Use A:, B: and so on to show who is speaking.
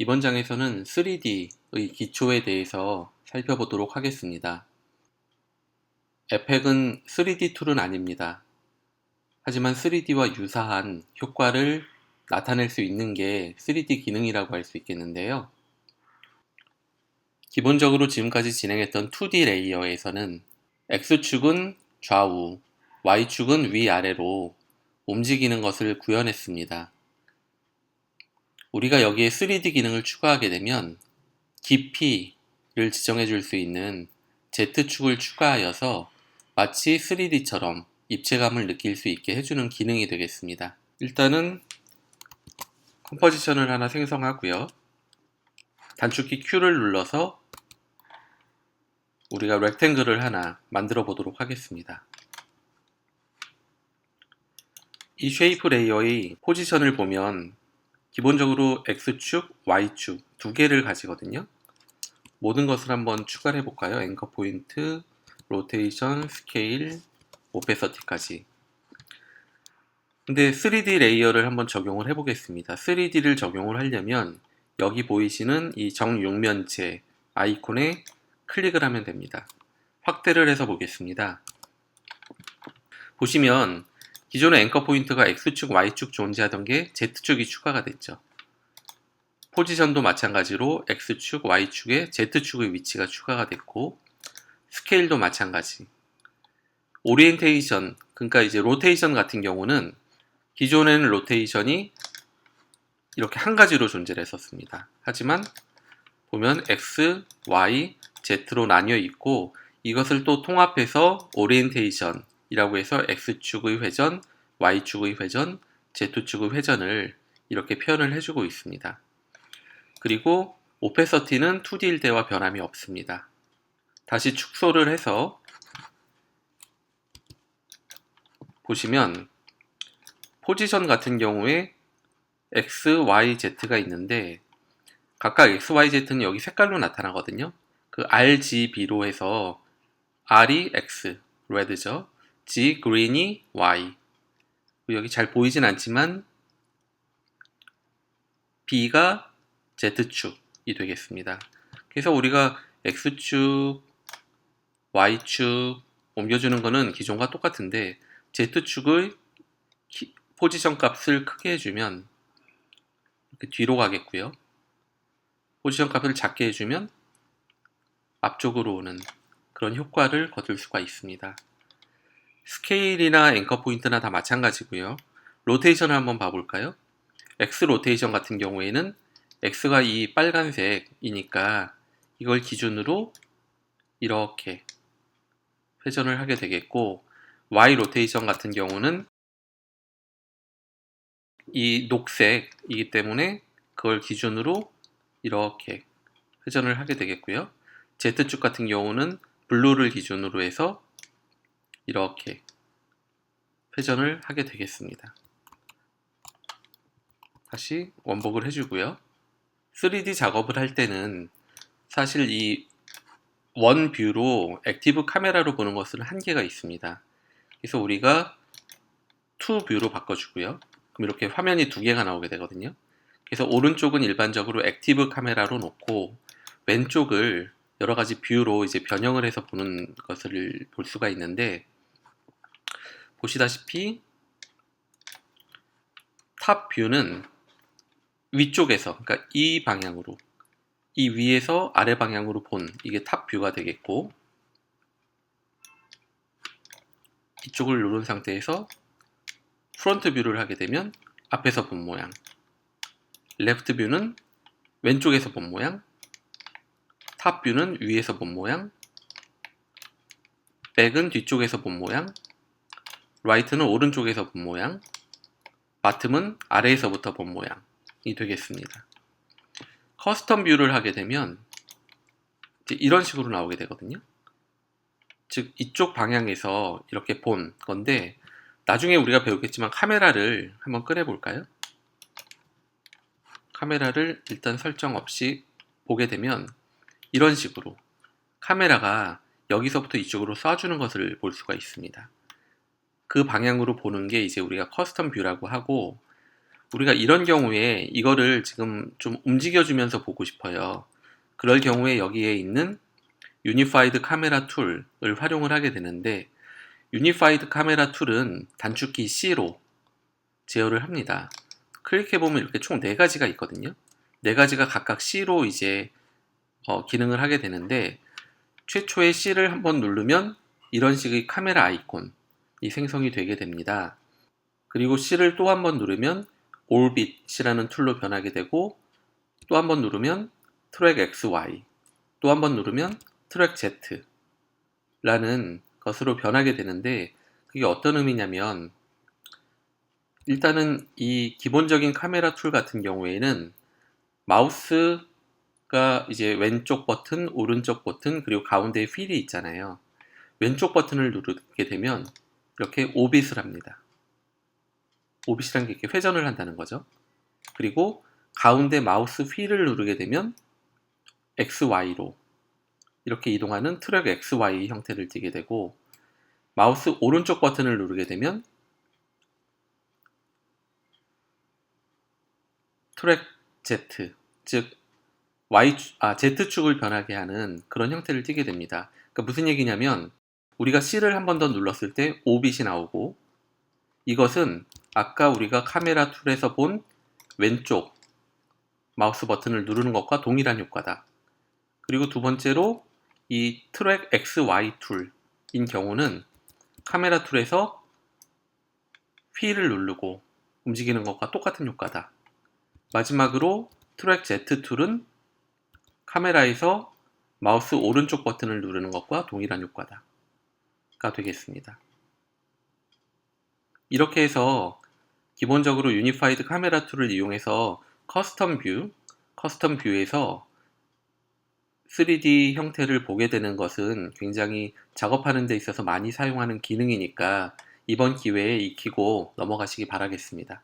A: 이번 장에서는 3D의 기초에 대해서 살펴보도록 하겠습니다. 에펙은 3D 툴은 아닙니다. 하지만 3D와 유사한 효과를 나타낼 수 있는 게 3D 기능이라고 할 수 있겠는데요. 기본적으로 지금까지 진행했던 2D 레이어에서는 X축은 좌우, Y축은 위아래로 움직이는 것을 구현했습니다. 우리가 여기에 3D 기능을 추가하게 되면 깊이를 지정해 줄 수 있는 Z축을 추가하여서 마치 3D처럼 입체감을 느낄 수 있게 해주는 기능이 되겠습니다. 일단은 컴포지션을 하나 생성하고요. 단축키 Q를 눌러서 우리가 렉탱글을 하나 만들어 보도록 하겠습니다. 이 쉐이프 레이어의 포지션을 보면 기본적으로 X축, Y축 두 개를 가지거든요. 모든 것을 한번 추가를 해볼까요? 앵커 포인트, 로테이션, 스케일, 오페서티까지. 근데 3D 레이어를 한번 적용을 해보겠습니다. 3D를 적용을 하려면 여기 보이시는 이 정육면체 아이콘에 클릭을 하면 됩니다. 확대를 해서 보겠습니다. 보시면 기존의 앵커 포인트가 X축, Y축 존재하던 게 Z축이 추가가 됐죠. 포지션도 마찬가지로 X축, Y축에 Z축의 위치가 추가가 됐고, 스케일도 마찬가지. 오리엔테이션, 그러니까 이제 로테이션 같은 경우는 기존에는 로테이션이 이렇게 한 가지로 존재를 했었습니다. 하지만 보면 X, Y, Z로 나뉘어 있고, 이것을 또 통합해서 오리엔테이션이라고 해서 X축의 회전, Y축의 회전, Z축의 회전을 이렇게 표현을 해주고 있습니다. 그리고 오페서티는 2D일 때와 변함이 없습니다. 다시 축소를 해서 보시면 포지션 같은 경우에 X, Y, Z가 있는데 각각 X, Y, Z는 여기 색깔로 나타나거든요. 그 RGB로 해서 R이 X, red죠. G, green이 Y. 여기 잘 보이진 않지만 B가 Z축이 되겠습니다. 그래서 우리가 X축, Y축 옮겨주는 거는 기존과 똑같은데 Z축의 포지션 값을 크게 해주면 이렇게 뒤로 가겠고요. 포지션 값을 작게 해주면 앞쪽으로 오는 그런 효과를 거둘 수가 있습니다. 스케일이나 앵커 포인트나 다 마찬가지고요. 로테이션을 한번 봐볼까요? X 로테이션 같은 경우에는 X가 이 빨간색이니까 이걸 기준으로 이렇게 회전을 하게 되겠고, Y 로테이션 같은 경우는 이 녹색이기 때문에 그걸 기준으로 이렇게 회전을 하게 되겠고요. Z축 같은 경우는 블루를 기준으로 해서 이렇게 회전을 하게 되겠습니다. 다시 원복을 해주고요. 3D 작업을 할 때는 사실 이 원뷰로 액티브 카메라로 보는 것은 한계가 있습니다. 그래서 우리가 2뷰로 바꿔주고요. 그럼 이렇게 화면이 두 개가 나오게 되거든요. 그래서 오른쪽은 일반적으로 액티브 카메라로 놓고 왼쪽을 여러 가지 뷰로 이제 변형을 해서 보는 것을 볼 수가 있는데, 보시다시피 탑 뷰는 위쪽에서, 그러니까 이 방향으로, 이 위에서 아래 방향으로 본 이게 탑 뷰가 되겠고, 이쪽을 누른 상태에서 프론트 뷰를 하게 되면 앞에서 본 모양, 레프트 뷰는 왼쪽에서 본 모양, 탑 뷰는 위에서 본 모양, 백은 뒤쪽에서 본 모양, 라이트는 오른쪽에서 본 모양, 바텀은 아래에서부터 본 모양이 되겠습니다. 커스텀 뷰를 하게 되면 이제 이런 식으로 나오게 되거든요. 즉 이쪽 방향에서 이렇게 본 건데, 나중에 우리가 배우겠지만 카메라를 한번 꺼내 볼까요? 카메라를 일단 설정 없이 보게 되면 이런 식으로 카메라가 여기서부터 이쪽으로 쏴주는 것을 볼 수가 있습니다. 그 방향으로 보는 게 이제 우리가 커스텀 뷰라고 하고, 우리가 이런 경우에 이거를 지금 좀 움직여주면서 보고 싶어요. 그럴 경우에 여기에 있는 유니파이드 카메라 툴을 활용을 하게 되는데, 유니파이드 카메라 툴은 단축키 C로 제어를 합니다. 클릭해보면 이렇게 총 4가지가 있거든요. 4가지가 각각 C로 이제 기능을 하게 되는데, 최초의 C를 한번 누르면 이런 식의 카메라 아이콘이 생성이 되게 됩니다. 그리고 C를 또 한번 누르면 Orbit이라는 툴로 변하게 되고, 또 한번 누르면 트랙 XY, 또 한번 누르면 트랙 Z라는 것으로 변하게 되는데, 그게 어떤 의미냐면, 일단은 이 기본적인 카메라 툴 같은 경우에는 마우스가 이제 왼쪽 버튼, 오른쪽 버튼, 그리고 가운데에 휠이 있잖아요. 왼쪽 버튼을 누르게 되면 이렇게 오빗을 합니다. 오빗이란 게 이렇게 회전을 한다는 거죠. 그리고 가운데 마우스 휠을 누르게 되면 XY로 이렇게 이동하는 트랙 XY 형태를 띠게 되고, 마우스 오른쪽 버튼을 누르게 되면 트랙 Z, 즉 Z축을 변하게 하는 그런 형태를 띠게 됩니다. 그러니까 무슨 얘기냐면, 우리가 C를 한 번 더 눌렀을 때 오빗이 나오고, 이것은 아까 우리가 카메라 툴에서 본 왼쪽 마우스 버튼을 누르는 것과 동일한 효과다. 그리고 두 번째로 이 트랙 XY 툴인 경우는 카메라 툴에서 휠을 누르고 움직이는 것과 똑같은 효과다. 마지막으로 트랙 Z 툴은 카메라에서 마우스 오른쪽 버튼을 누르는 것과 동일한 효과가 되겠습니다. 이렇게 해서 기본적으로 유니파이드 카메라 툴을 이용해서 커스텀 뷰에서 3D 형태를 보게 되는 것은 굉장히 작업하는 데 있어서 많이 사용하는 기능이니까 이번 기회에 익히고 넘어가시기 바라겠습니다.